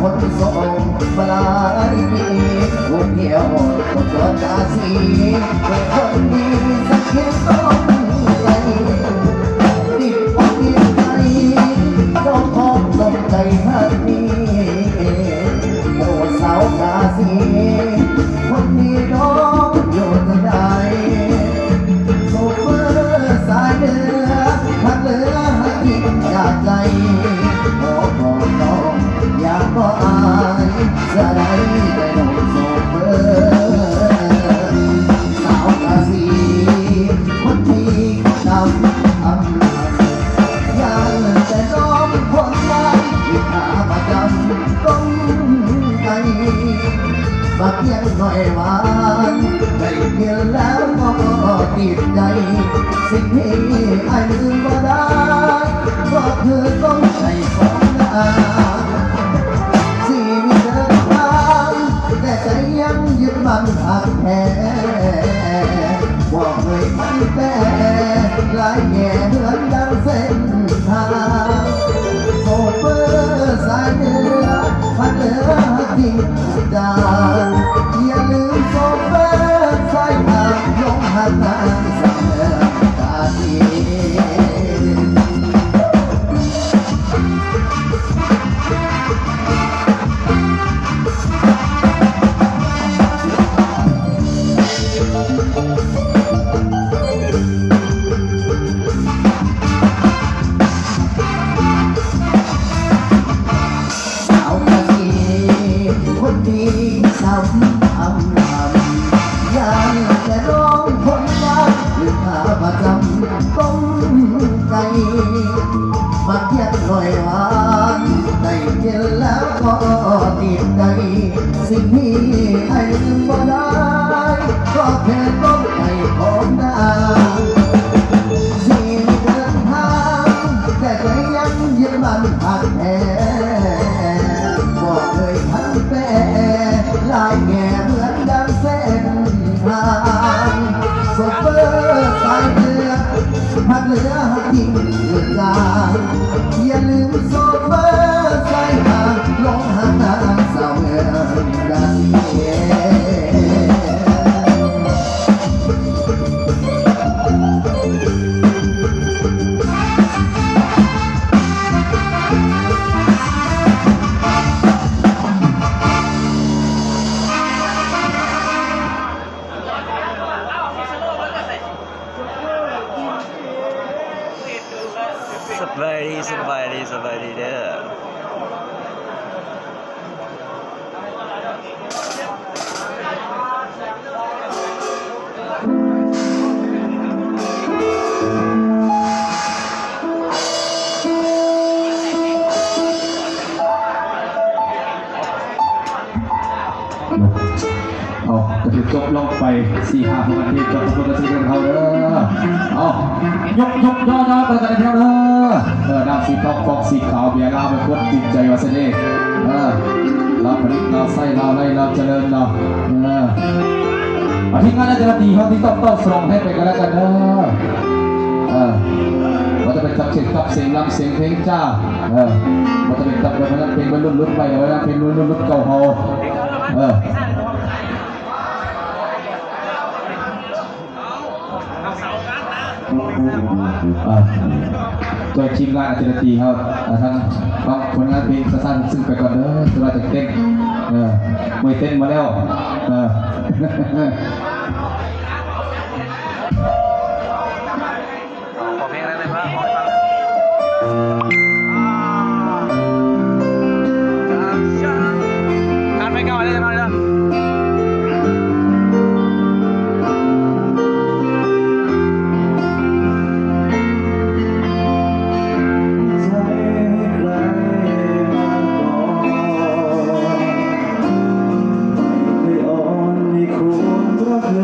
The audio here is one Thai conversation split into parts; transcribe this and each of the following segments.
คนส่งมาลายปีผู้เที่ยวคนจอดตาสีเป็นคนดีสักเพียงต้องใจติดอกติดใจต้องพบลงใจฮักนี้โอ้สาวตาสีคนนี้น้องอยู่ที่ไหนโซเฟอร์สายเดือพักเหลือให้อยากใจขอบอกน้องอยากก็อายจะได้แต่น้องโซเฟอร์สาวตาสีคนที่นำอยากแต่น้องคนนั้นที่ขาประจำต้องใจมาเพียงหน่อยหวานได้เพียงแล้วก็ติดใจสิ่งที่ไอ้ลืมบ่ได้ก็คือต้องใจของนาชีวิตเดินทางแต่ใจยังยึดมั่นหักแท้บอกเลยมันแต่หลายแง่เหมือนดังเส้นทางโซเฟอร์สายเหนือพัดเหลือทิ้งดาวอย่าลืมโซเฟอร์สายทางลงหาทางเสมอตาดีคนดีทำอย่างแต่ร้องคนรักหรือขาประจำต้องใจมาเทียบหน่อยหวานได้เห็นแล้วก็ติดใจสิ่งที่ให้ลืมบ่ได้ก็แค่ต้องใจของนางชีวิตเดินทางแต่ใจยังยึดมั่นหักแท้บอกเลยทั้งแปรลายแง่เหมือนดังเส้นทางโซเฟอร์สายเรือพัดเหลือหักทิ้งเลือดลางอย่าลืมโซเฟอร์สายทางลงหาทางสาวเมืองดังเย่สบายดีเด้อเอาจะถูกจบลงไป4-5 นาทีจบทุกนาทีกันเขาเด้อเอายกย่อๆไปกันเที่ยวเด้อน้ำสีทองฟองสีขาวเบียร์ลาวเป็นคนจิตใจวาสนาเราผลิตเราใส่เราไล่เราเจริญเราอาทิตย์งานน่าจะดีเขาที่ต้องส่งให้ไปกันแล้วกันเด้อว่าจะเป็นจับเสียงกับเสียงลำเสียงเพลงจ้าว่าจะเป็นจับเป็นเพลงรุ่นไปเอาไว้เพลงรุ่นเก่าเขาตัวทีมงานอาจารย์ตีเขาทั้งบางผลงานเพลงสั้นๆซึ่งไปก่อนเด้อตัวเราจะเต้นมวยเต้นมาแล้วขอเพลงอะไรเลยครับการไปก่อนเลยมาเลยไม่เคยอ่อนไม่ควรรัก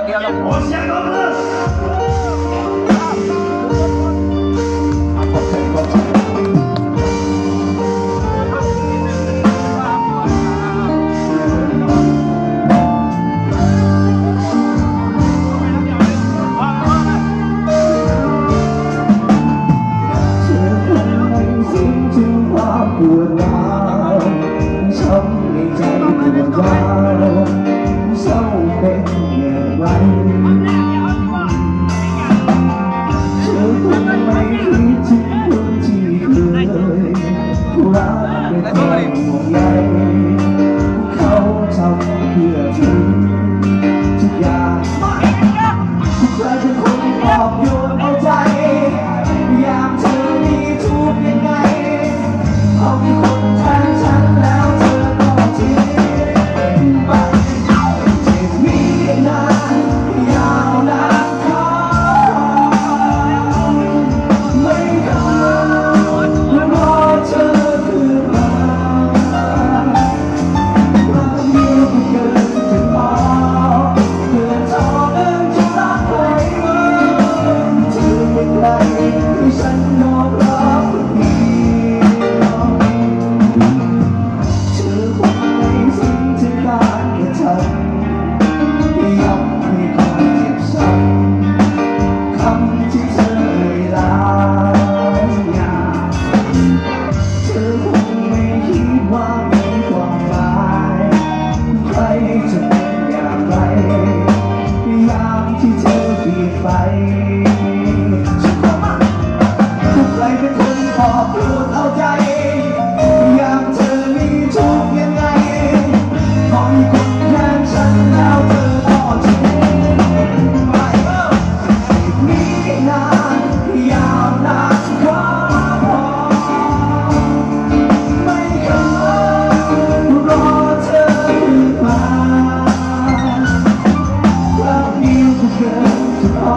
เดียวต้อง ผมเคยบอก เธอคงไม่สิ้นถึงความปวดร้าวช้ำในใจปวดร้าวเศร้าเป็นอย่างไรเธอคงไม่คิดถึงคนที่เคยรักด้วยความห่วงใยเขาทำเพื่อเธอทุกอย่างใครเป็นคนปลอบโยนเอาใจยามเธอมีทุกข์ยังไงเขามีคนแทนฉันแล้วเธอก็ทิ้งไปเจ็บมีนานยาวนานขอไม่เคยรอเธอคืนมาความเดียวก็เกินจะพอเพื่อทอเอิญจะรักใครเธอไม่ไกลให้ฉันยอมรับคนเดียวเธอคงไม่สิ้นถึงการกระทำย้ำให้ความเจ็บช้ำคำที่เธอเอ่ยลาอย่าเธอคงไม่คิดว่ามีความหมายใครจะเป็นอย่างไรยามที่เธอเปลี่ยนไปใครเป็นคนปลอบโยนเอาใจยามเธอมีทุกข์ยังไงพอมีคนแทนฉันแล้วเธอก็ทิ้งไปอีกนิดนานยาวนานขอไม่เคยรอเธอคืนมาครั้งเดียวก็เกินจะพอ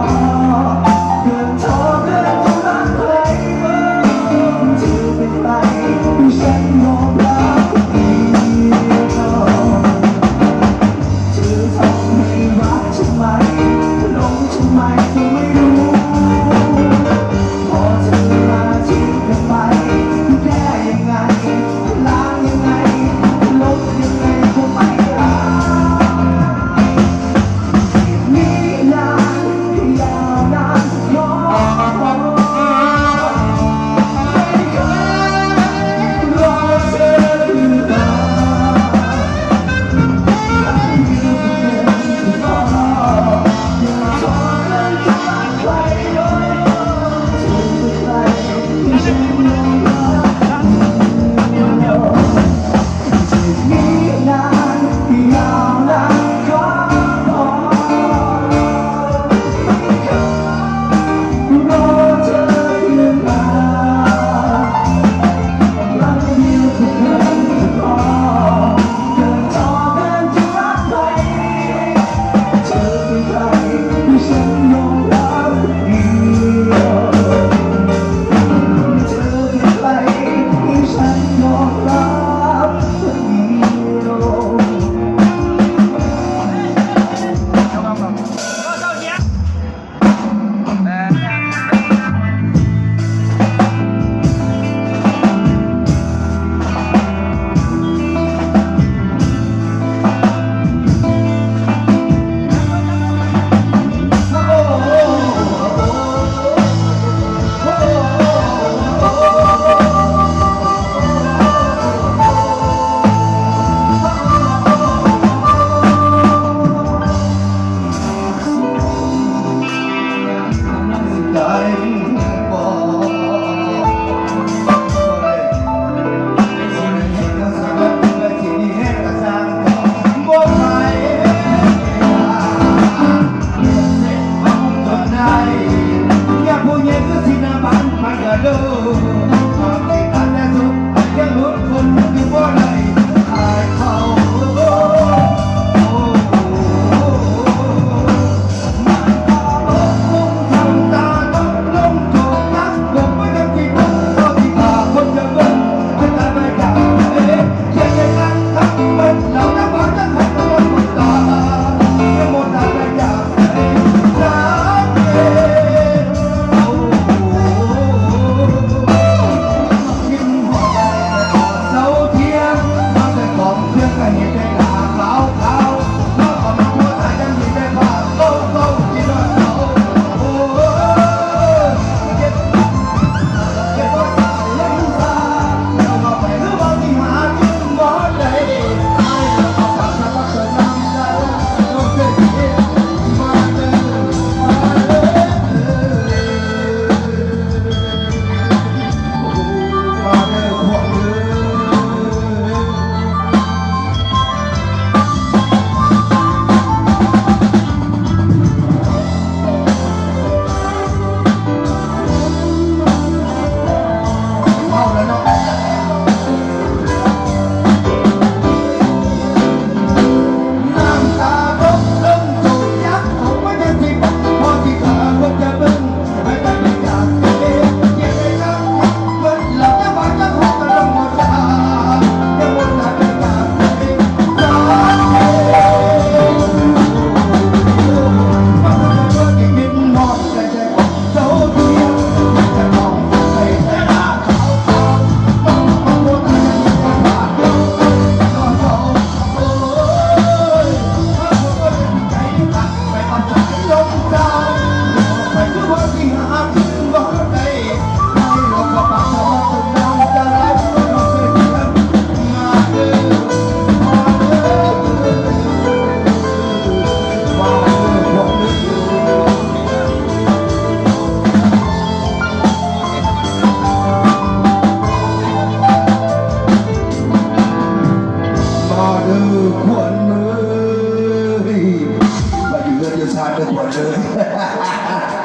อยู่ชาติเป็นหัวเลย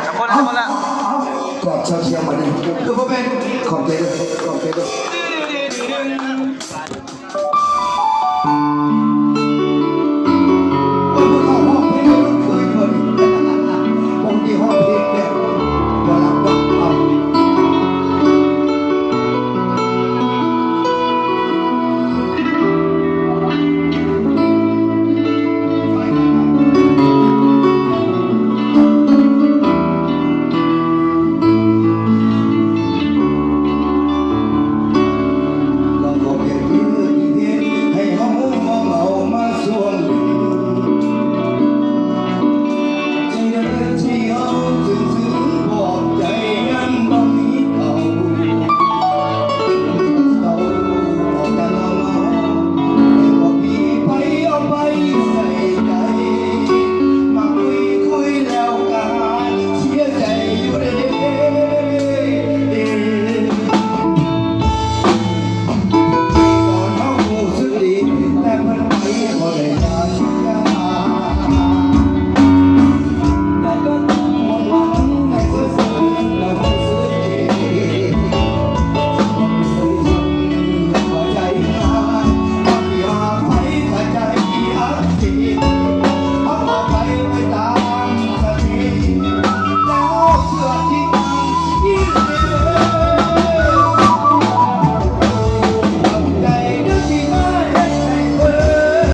จับคนละจับคนละ กอดเชียวๆมาดิคือพ่อเป็นขอบใจด้วยขอบใจด้วย